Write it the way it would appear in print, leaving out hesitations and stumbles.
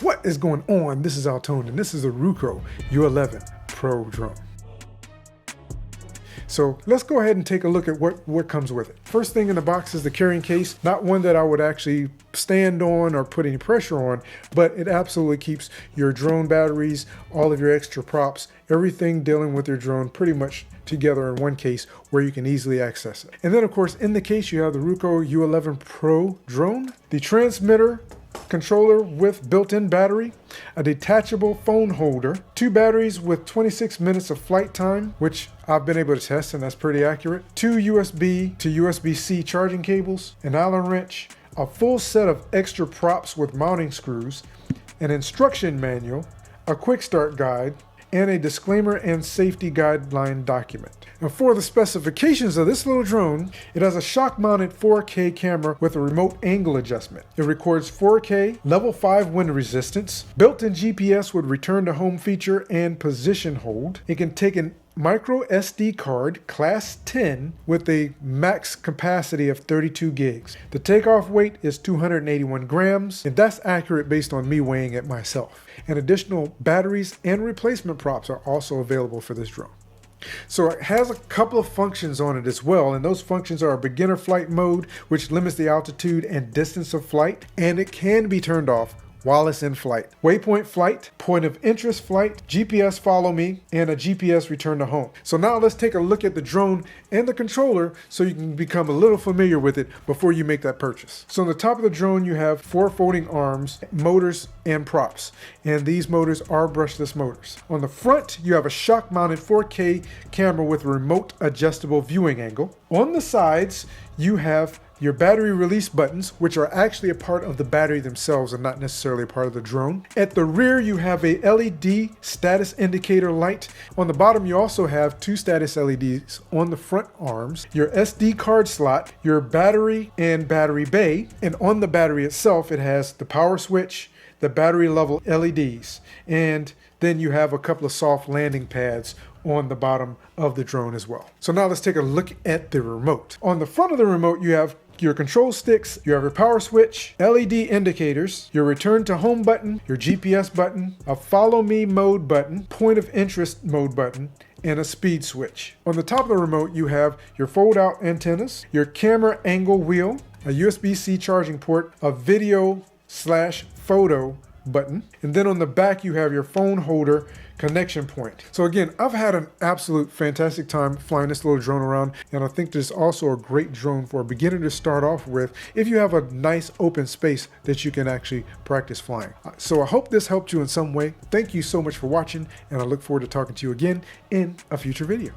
What is going on? This is AlTone and this is the Ruko U11 Pro Drone. So let's go ahead and take a look at what comes with it. First thing in the box is the carrying case, not one that I would actually stand on or put any pressure on, but it absolutely keeps your drone batteries, all of your extra props, everything dealing with your drone pretty much together in one case where you can easily access it. And then of course in the case you have the Ruko U11 Pro Drone, the transmitter, controller with built-in battery, a detachable phone holder, 2 batteries with 26 minutes of flight time, which I've been able to test and that's pretty accurate, 2 USB to USB-C charging cables, an Allen wrench, a full set of extra props with mounting screws, an instruction manual, a quick start guide, and a disclaimer and safety guideline document. And for the specifications of this little drone, it has a shock-mounted 4K camera with a remote angle adjustment. It records 4K, level 5 wind resistance, built-in GPS with return to home feature and position hold. It can take an micro SD card class 10 with a max capacity of 32 gigs. The takeoff weight is 281 grams, and that's accurate based on me weighing it myself. And additional batteries and replacement props are also available for this drone. So it has a couple of functions on it as well, and those functions are a beginner flight mode, which limits the altitude and distance of flight, and it can be turned off while it's in flight. Waypoint flight, point of interest flight, GPS follow me, and a GPS return to home. So now let's take a look at the drone and the controller so you can become a little familiar with it before you make that purchase. So on the top of the drone you have 4 folding arms, motors, and props. And these motors are brushless motors. On the front you have a shock mounted 4K camera with remote adjustable viewing angle. On the sides you have your battery release buttons, which are actually a part of the battery themselves and not necessarily a part of the drone. At the rear, you have a LED status indicator light. On the bottom, you also have 2 status LEDs on the front arms, your SD card slot, your battery and battery bay, and on the battery itself, it has the power switch, the battery level LEDs, and then you have a couple of soft landing pads on the bottom of the drone as well. So now let's take a look at the remote. On the front of the remote, you have your control sticks, you have your power switch, LED indicators, your return to home button, your GPS button, a follow me mode button, point of interest mode button, and a speed switch. On the top of the remote, you have your fold out antennas, your camera angle wheel, a USB-C charging port, a video/photo button, and then on the back you have your phone holder connection point. So again, I've had an absolute fantastic time flying this little drone around, and I think this is also a great drone for a beginner to start off with if you have a nice open space that you can actually practice flying. So I hope this helped you in some way. Thank you so much for watching, and I look forward to talking to you again in a future video.